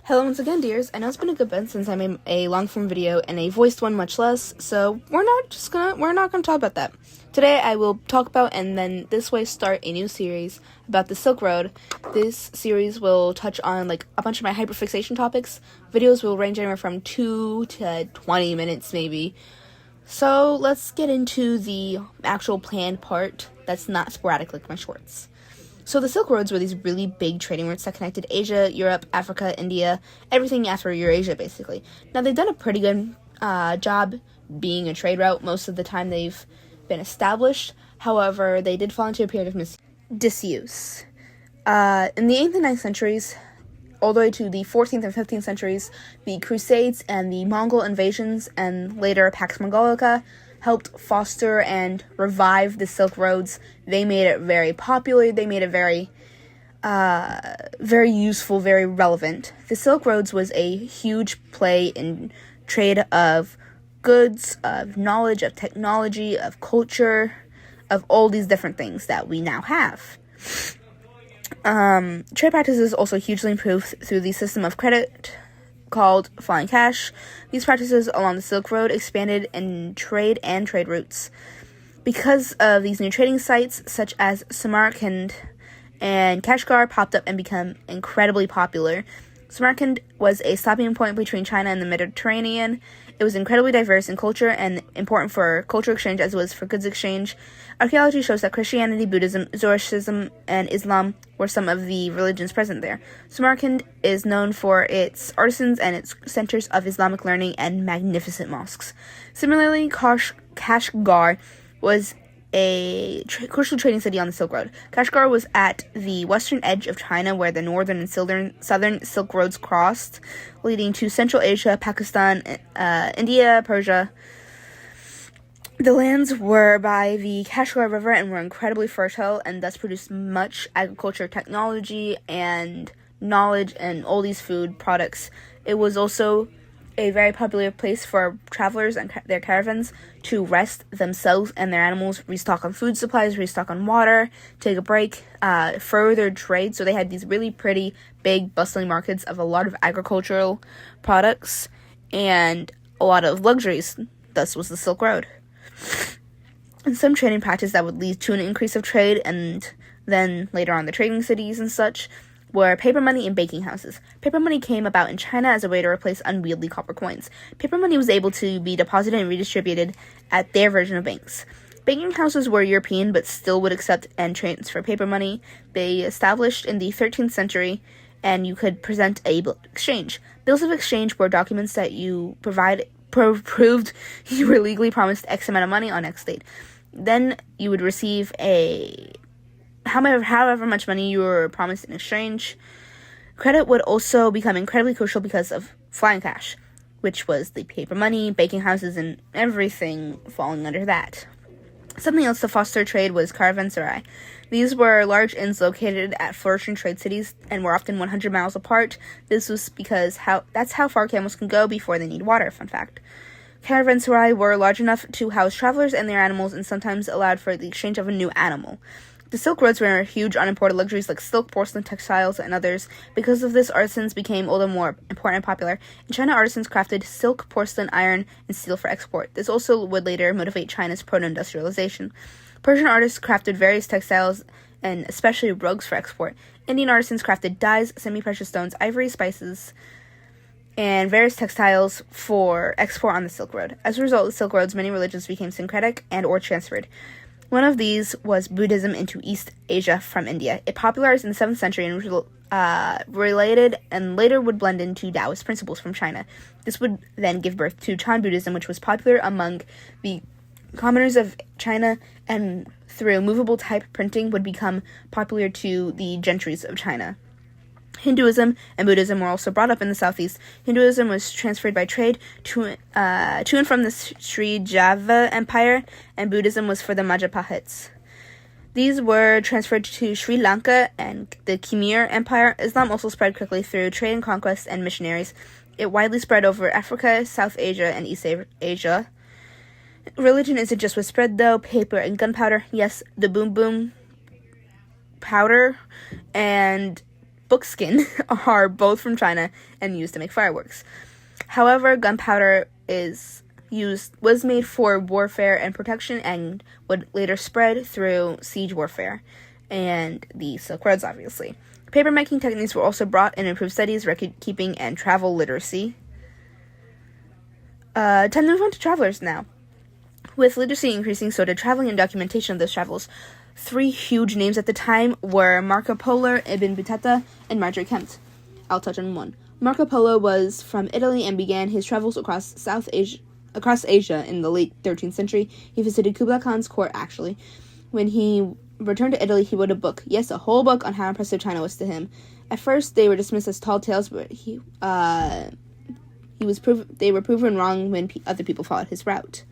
Hello once again, dears. I know it's been a good bit since I made a long-form video and a voiced one much less, so we're not gonna talk about that. Today I will talk about and then this way start a new series about the Silk Road. This series will touch on like a bunch of my hyperfixation topics. Videos will range anywhere from 2 to 20 minutes maybe. So let's get into the actual planned part that's not sporadic like my shorts. So the Silk Roads were these really big trading routes that connected Asia, Europe, Africa, India, everything after Eurasia, basically. Now, they've done a pretty good job being a trade route most of the time they've been established. However, they did fall into a period of disuse. In the 8th and 9th centuries, all the way to the 14th and 15th centuries, the Crusades and the Mongol invasions, and later Pax Mongolica, helped foster and revive the Silk Roads. They made it very popular. They made it very useful, very relevant. The Silk Roads was a huge play in trade of goods, of knowledge, of technology, of culture, of all these different things that we now have. Trade practices also hugely improved through the system of credit called flying cash. These practices along the Silk Road expanded in trade and trade routes. Because of these new trading sites, such as Samarkand and Kashgar popped up and become incredibly popular. Samarkand was a stopping point between China and the Mediterranean. It was incredibly diverse in culture and important for cultural exchange as well as for goods exchange. Archaeology shows that Christianity, Buddhism, Zoroastrianism, and Islam were some of the religions present there. Samarkand is known for its artisans and its centers of Islamic learning and magnificent mosques. Similarly, Kashgar was a crucial trading city on the Silk Road. Kashgar was at the western edge of China where the northern and southern Silk Roads crossed, leading to Central Asia, Pakistan, India, Persia. The lands were by the Kashgar River and were incredibly fertile and thus produced much agriculture technology and knowledge and all these food products. It was also a very popular place for travelers and their caravans to rest themselves and their animals, restock on food supplies, restock on water, take a break, further trade. So they had these really pretty, big, bustling markets of a lot of agricultural products and a lot of luxuries. Thus was the Silk Road. And some trading practice that would lead to an increase of trade and then later on the trading cities and such were paper money and banking houses. Paper money came about in China as a way to replace unwieldy copper coins. Paper money was able to be deposited and redistributed at their version of banks. Banking houses were European but still would accept and transfer paper money. They established in the 13th century, and you could present a bill of exchange. Bills of exchange were documents that you proved you were legally promised X amount of money on X date. Then you would receive however much money you were promised in exchange. Credit would also become incredibly crucial because of flying cash, which was the paper money, banking houses, and everything falling under that. Something else to foster trade was caravanserai. These were large inns located at flourishing trade cities and were often 100 miles apart. This was because that's how far camels can go before they need water, fun fact. Caravanserai were large enough to house travelers and their animals and sometimes allowed for the exchange of a new animal. The Silk Roads were huge on imported luxuries like silk, porcelain, textiles, and others. Because of this, artisans became all the more important and popular. In China, artisans crafted silk, porcelain, iron, and steel for export. This also would later motivate China's proto-industrialization. Persian artists crafted various textiles, and especially rugs for export. Indian artisans crafted dyes, semi-precious stones, ivory, spices, and various textiles for export on the Silk Road. As a result of the Silk Roads, many religions became syncretic and or transferred. One of these was Buddhism into East Asia from India. It popularized in the 7th century and related and later would blend into Taoist principles from China. This would then give birth to Chan Buddhism, which was popular among the commoners of China and through movable type printing would become popular to the gentries of China. Hinduism and Buddhism were also brought up in the southeast. Hinduism was transferred by trade to and from the Sri Java Empire, and Buddhism was for the Majapahits. These were transferred to Sri Lanka and the Khmer Empire. Islam also spread quickly through trade and conquest and missionaries. It widely spread over Africa, South Asia, and East Asia. Religion isn't just what spread, though. Paper and gunpowder, yes, the boom powder, and bookskin are both from China and used to make fireworks. However, gunpowder was made for warfare and protection and would later spread through siege warfare and the Silk Roads, obviously. Paper-making techniques were also brought in improved studies, record-keeping, and travel literacy. Time to move on to travelers now. With literacy increasing, so did traveling and documentation of those travels. 3 huge names at the time were Marco Polo, Ibn Battuta, and Marjorie Kempt. I'll touch on one. Marco Polo was from Italy and began his travels across Asia in the late 13th century. He visited Kublai Khan's court, actually. When he returned to Italy, he wrote a book. Yes, a whole book on how impressive China was to him. At first, they were dismissed as tall tales, but they were proven wrong when other people followed his route.